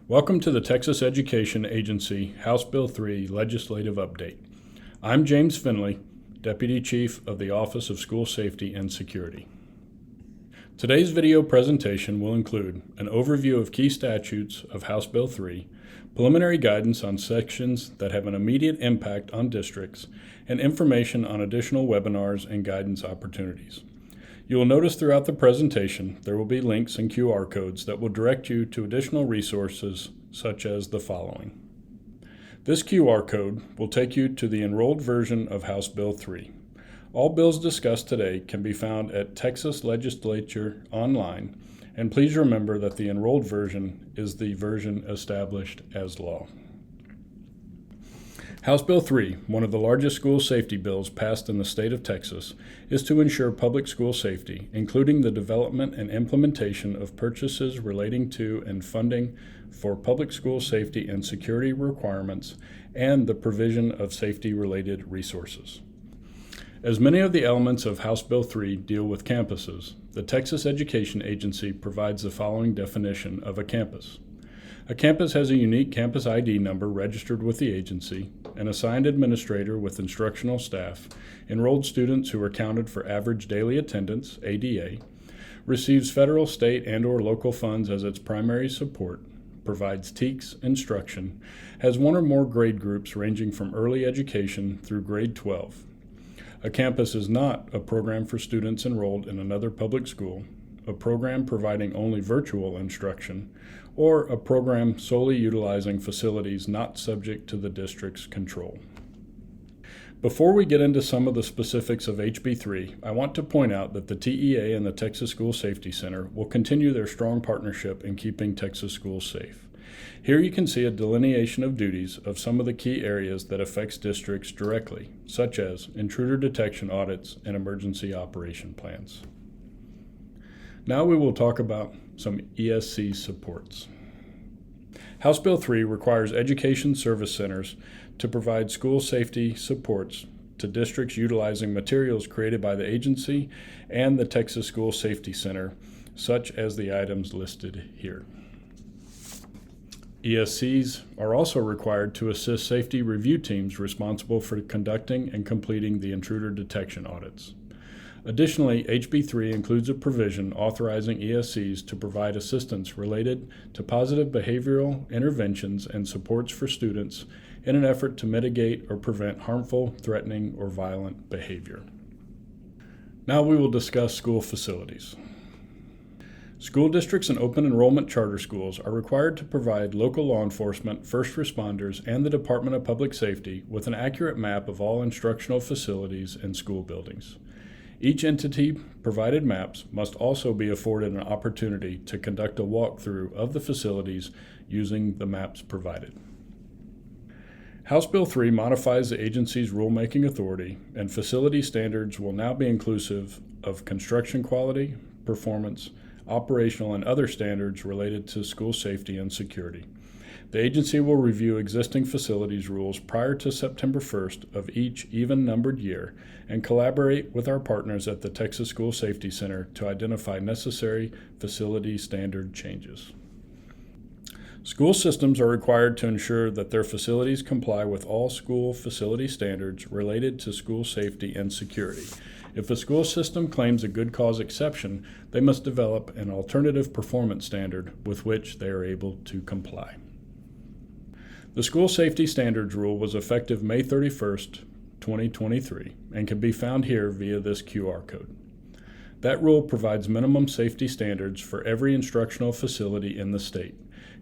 Welcome to the Texas Education Agency House Bill 3 Legislative Update. I'm James Finley, Deputy Chief of the Office of School Safety and Security. Today's video presentation will include an overview of key statutes of House Bill 3, preliminary guidance on sections that have an immediate impact on districts, and information on additional webinars and guidance opportunities. You will notice throughout the presentation there will be links and QR codes that will direct you to additional resources such as the following. This QR code will take you to the enrolled version of House Bill 3. All bills discussed today can be found at Texas Legislature online, and please remember that the enrolled version is the version established as law. House Bill 3, one of the largest school safety bills passed in the state of Texas, is to ensure public school safety, including the development and implementation of purchases relating to and funding for public school safety and security requirements, and the provision of safety-related resources. As many of the elements of House Bill 3 deal with campuses, the Texas Education Agency provides the following definition of a campus. A campus has a unique campus ID number registered with the agency, an assigned administrator with instructional staff, enrolled students who are counted for average daily attendance, ADA, receives federal, state, and/or local funds as its primary support, provides TEKS instruction, has one or more grade groups ranging from early education through grade 12. A campus is not a program for students enrolled in another public school, a program providing only virtual instruction, or a program solely utilizing facilities not subject to the district's control. Before we get into some of the specifics of HB 3, I want to point out that the TEA and the Texas School Safety Center will continue their strong partnership in keeping Texas schools safe. Here you can see a delineation of duties of some of the key areas that affects districts directly, such as intruder detection audits and emergency operation plans. Now we will talk about some ESC supports. House Bill 3 requires education service centers to provide school safety supports to districts utilizing materials created by the agency and the Texas School Safety Center, such as the items listed here. ESCs are also required to assist safety review teams responsible for conducting and completing the intruder detection audits. Additionally, HB 3 includes a provision authorizing ESCs to provide assistance related to positive behavioral interventions and supports for students in an effort to mitigate or prevent harmful, threatening, or violent behavior. Now we will discuss school facilities. School districts and open enrollment charter schools are required to provide local law enforcement, first responders, and the Department of Public Safety with an accurate map of all instructional facilities and school buildings. Each entity provided maps must also be afforded an opportunity to conduct a walkthrough of the facilities using the maps provided. House Bill 3 modifies the agency's rulemaking authority, and facility standards will now be inclusive of construction quality, performance, operational, and other standards related to school safety and security. The agency will review existing facilities rules prior to September 1st of each even-numbered year and collaborate with our partners at the Texas School Safety Center to identify necessary facility standard changes. School systems are required to ensure that their facilities comply with all school facility standards related to school safety and security. If a school system claims a good cause exception, they must develop an alternative performance standard with which they are able to comply. The School Safety Standards Rule was effective May 31st, 2023, and can be found here via this QR code. That rule provides minimum safety standards for every instructional facility in the state.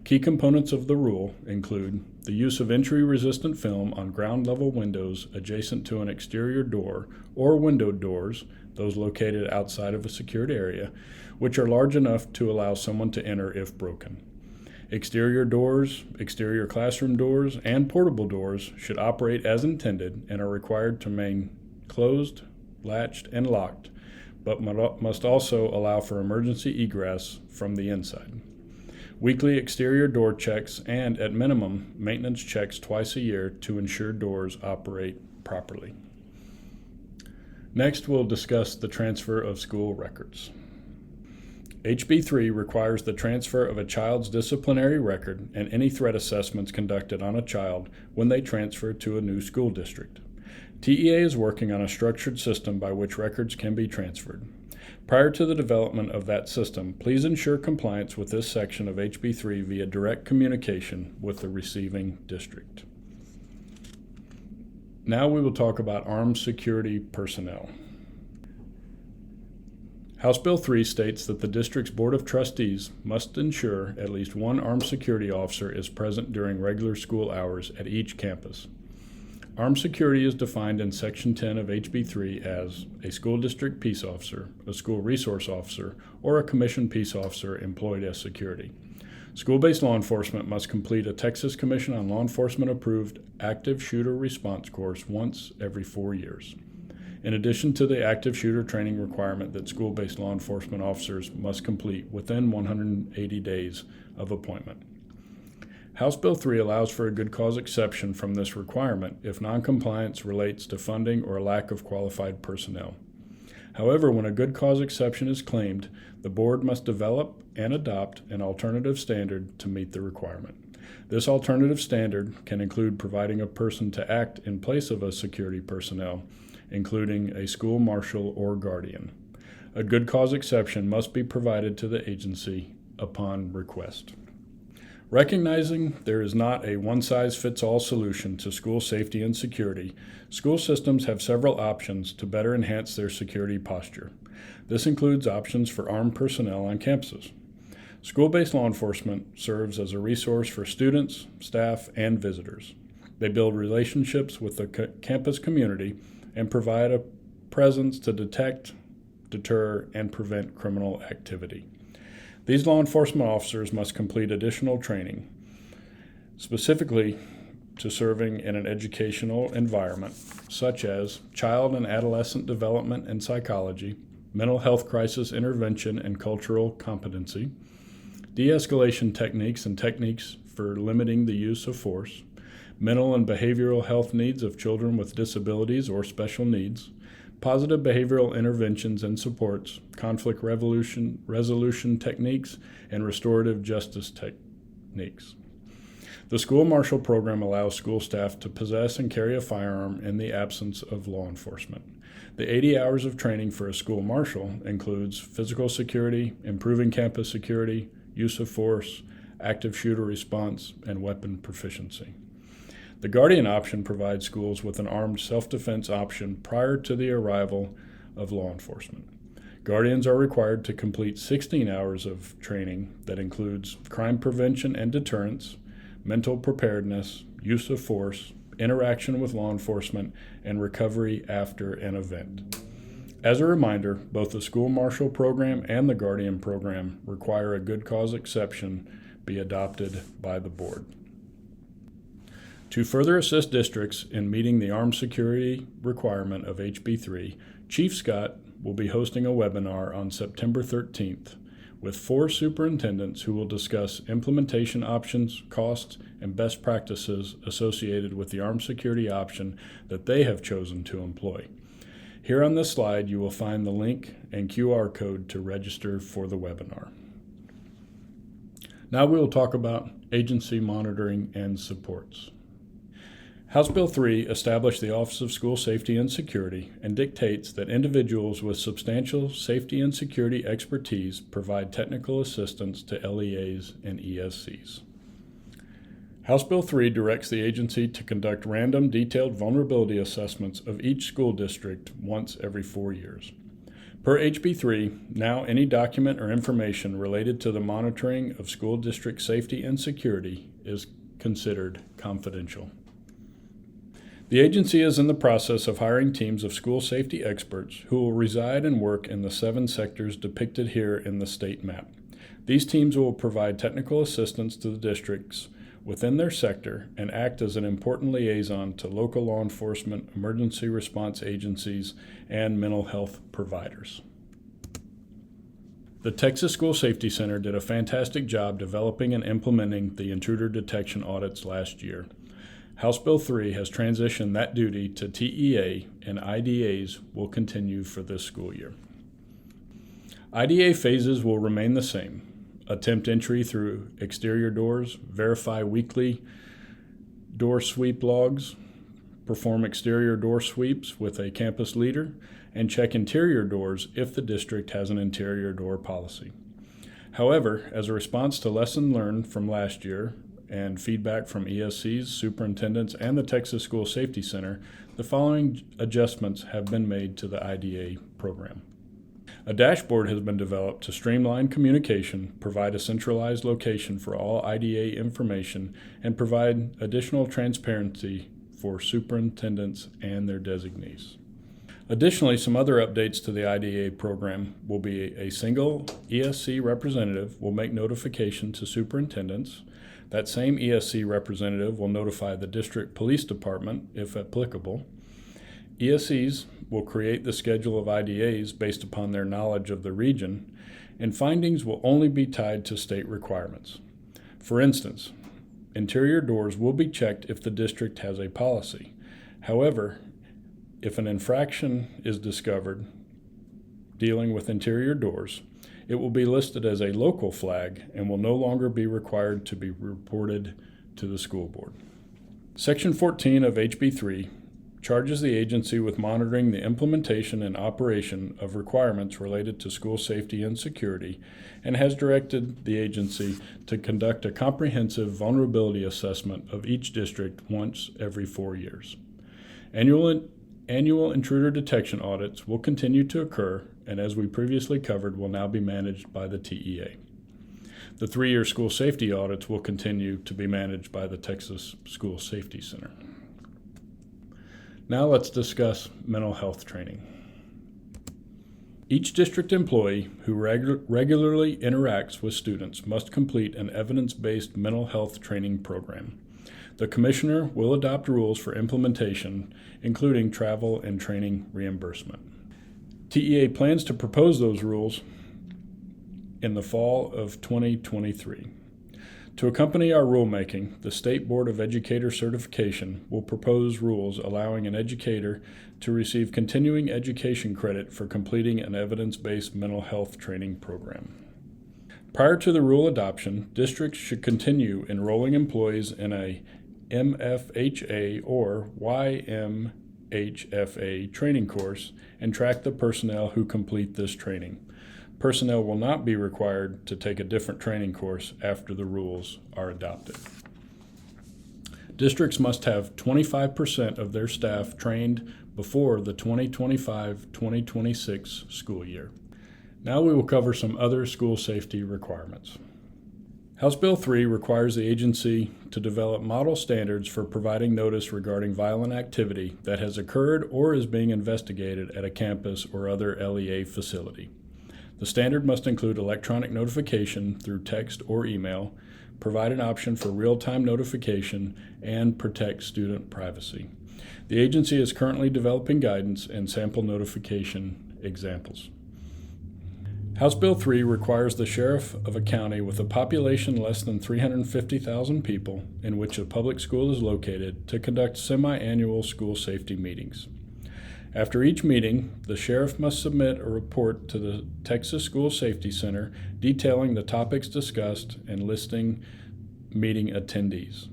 Key components of the rule include the use of entry-resistant film on ground-level windows adjacent to an exterior door or windowed doors, those located outside of a secured area, which are large enough to allow someone to enter if broken. Exterior doors, exterior classroom doors, and portable doors should operate as intended and are required to remain closed, latched, and locked, but must also allow for emergency egress from the inside. Weekly exterior door checks and, at minimum, maintenance checks twice a year to ensure doors operate properly. Next, we'll discuss the transfer of school records. HB 3 requires the transfer of a child's disciplinary record and any threat assessments conducted on a child when they transfer to a new school district. TEA is working on a structured system by which records can be transferred. Prior to the development of that system, please ensure compliance with this section of HB 3 via direct communication with the receiving district. Now we will talk about armed security personnel. House Bill 3 states that the district's Board of Trustees must ensure at least one armed security officer is present during regular school hours at each campus. Armed security is defined in Section 10 of HB 3 as a school district peace officer, a school resource officer, or a commissioned peace officer employed as security. School-based law enforcement must complete a Texas Commission on Law Enforcement approved active shooter response course once every 4 years. In addition to the active shooter training requirement that school-based law enforcement officers must complete within 180 days of appointment. House Bill 3 allows for a good cause exception from this requirement if noncompliance relates to funding or a lack of qualified personnel. However, when a good cause exception is claimed, the board must develop and adopt an alternative standard to meet the requirement. This alternative standard can include providing a person to act in place of a security personnel, including a school marshal or guardian. A good cause exception must be provided to the agency upon request. Recognizing there is not a one-size-fits-all solution to school safety and security, school systems have several options to better enhance their security posture. This includes options for armed personnel on campuses. School-based law enforcement serves as a resource for students, staff, and visitors. They build relationships with the campus community and provide a presence to detect, deter, and prevent criminal activity. These law enforcement officers must complete additional training, specifically to serving in an educational environment, such as child and adolescent development and psychology, mental health crisis intervention and cultural competency, de-escalation techniques and techniques for limiting the use of force, mental and behavioral health needs of children with disabilities or special needs, positive behavioral interventions and supports, conflict resolution techniques, and restorative justice techniques. The School Marshal Program allows school staff to possess and carry a firearm in the absence of law enforcement. The 80 hours of training for a school marshal includes physical security, improving campus security, use of force, active shooter response, and weapon proficiency. The Guardian option provides schools with an armed self-defense option prior to the arrival of law enforcement. Guardians are required to complete 16 hours of training that includes crime prevention and deterrence, mental preparedness, use of force, interaction with law enforcement, and recovery after an event. As a reminder, both the School Marshal Program and the Guardian Program require a good cause exception be adopted by the board. To further assist districts in meeting the armed security requirement of HB 3, Chief Scott will be hosting a webinar on September 13th with 4 superintendents who will discuss implementation options, costs, and best practices associated with the armed security option that they have chosen to employ. Here on this slide, you will find the link and QR code to register for the webinar. Now we will talk about agency monitoring and supports. House Bill 3 established the Office of School Safety and Security and dictates that individuals with substantial safety and security expertise provide technical assistance to LEAs and ESCs. House Bill 3 directs the agency to conduct random detailed vulnerability assessments of each school district once every 4 years. Per HB 3, now any document or information related to the monitoring of school district safety and security is considered confidential. The agency is in the process of hiring teams of school safety experts who will reside and work in the 7 sectors depicted here in the state map. These teams will provide technical assistance to the districts within their sector and act as an important liaison to local law enforcement, emergency response agencies, and mental health providers. The Texas School Safety Center did a fantastic job developing and implementing the intruder detection audits last year. House Bill 3 has transitioned that duty to TEA, and IDAs will continue for this school year. IDA phases will remain the same. Attempt entry through exterior doors, verify weekly door sweep logs, perform exterior door sweeps with a campus leader, and check interior doors if the district has an interior door policy. However, as a response to lesson learned from last year and feedback from ESCs, superintendents, and the Texas School Safety Center, the following adjustments have been made to the IDA program. A dashboard has been developed to streamline communication, provide a centralized location for all IDA information, and provide additional transparency for superintendents and their designees. Additionally, some other updates to the IDA program will be a single ESC representative will make notification to superintendents. That same ESC representative will notify the district police department if applicable. ESCs will create the schedule of IDAs based upon their knowledge of the region, and findings will only be tied to state requirements. For instance, interior doors will be checked if the district has a policy. However, if an infraction is discovered dealing with interior doors, it will be listed as a local flag and will no longer be required to be reported to the school board. Section 14 of HB 3 charges the agency with monitoring the implementation and operation of requirements related to school safety and security, and has directed the agency to conduct a comprehensive vulnerability assessment of each district once every 4 years. Annual intruder detection audits will continue to occur, and as we previously covered, will now be managed by the TEA. The 3-year school safety audits will continue to be managed by the Texas School Safety Center. Now let's discuss mental health training. Each district employee who regularly interacts with students must complete an evidence-based mental health training program. The Commissioner will adopt rules for implementation, including travel and training reimbursement. TEA plans to propose those rules in the fall of 2023. To accompany our rulemaking, the State Board of Educator Certification will propose rules allowing an educator to receive continuing education credit for completing an evidence-based mental health training program. Prior to the rule adoption, districts should continue enrolling employees in a MFHA or YMHFA training course and track the personnel who complete this training. Personnel will not be required to take a different training course after the rules are adopted. Districts must have 25% of their staff trained before the 2025-2026 school year. Now we will cover some other school safety requirements. House Bill 3 requires the agency to develop model standards for providing notice regarding violent activity that has occurred or is being investigated at a campus or other LEA facility. The standard must include electronic notification through text or email, provide an option for real-time notification, and protect student privacy. The agency is currently developing guidance and sample notification examples. House Bill 3 requires the sheriff of a county with a population less than 350,000 people in which a public school is located to conduct semi-annual school safety meetings. After each meeting, the sheriff must submit a report to the Texas School Safety Center detailing the topics discussed and listing meeting attendees.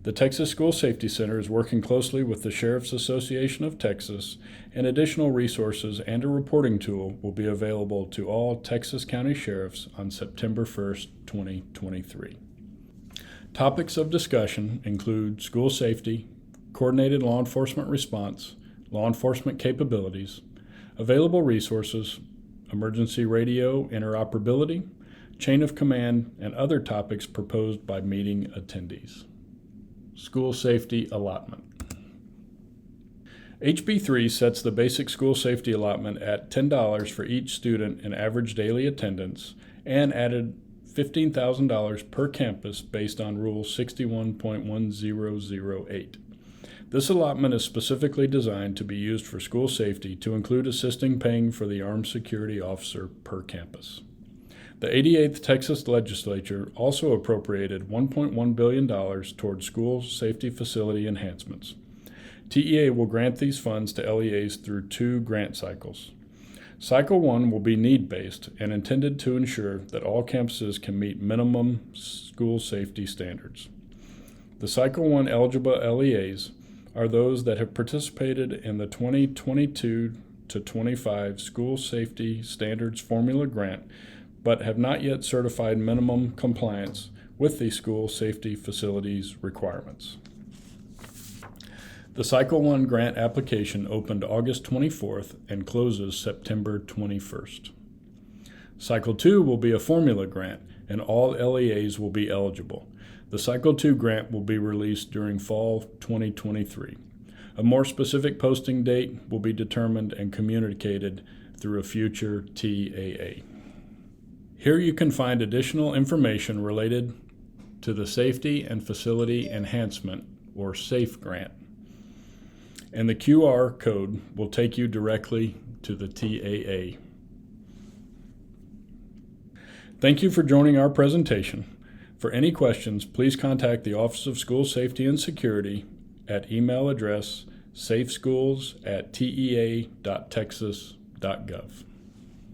The Texas School Safety Center is working closely with the Sheriff's Association of Texas, and additional resources and a reporting tool will be available to all Texas County Sheriffs on September 1st, 2023. Topics of discussion include school safety, coordinated law enforcement response, law enforcement capabilities, available resources, emergency radio interoperability, chain of command, and other topics proposed by meeting attendees. School safety allotment. HB 3 sets the basic school safety allotment at $10 for each student in average daily attendance and added $15,000 per campus based on Rule 61.1008. This allotment is specifically designed to be used for school safety to include assisting paying for the armed security officer per campus. The 88th Texas Legislature also appropriated $1.1 billion toward school safety facility enhancements. TEA will grant these funds to LEAs through 2 grant cycles. Cycle 1 will be need-based and intended to ensure that all campuses can meet minimum school safety standards. The Cycle 1 eligible LEAs are those that have participated in the 2022 to 25 School Safety Standards Formula Grant, but have not yet certified minimum compliance with the school safety facilities requirements. The Cycle 1 grant application opened August 24th and closes September 21st. Cycle 2 will be a formula grant, and all LEAs will be eligible. The Cycle 2 grant will be released during fall 2023. A more specific posting date will be determined and communicated through a future TAA. Here you can find additional information related to the Safety and Facility Enhancement, or SAFE grant. And the QR code will take you directly to the TAA. Thank you for joining our presentation. For any questions, please contact the Office of School Safety and Security at email address safeschools@tea.texas.gov.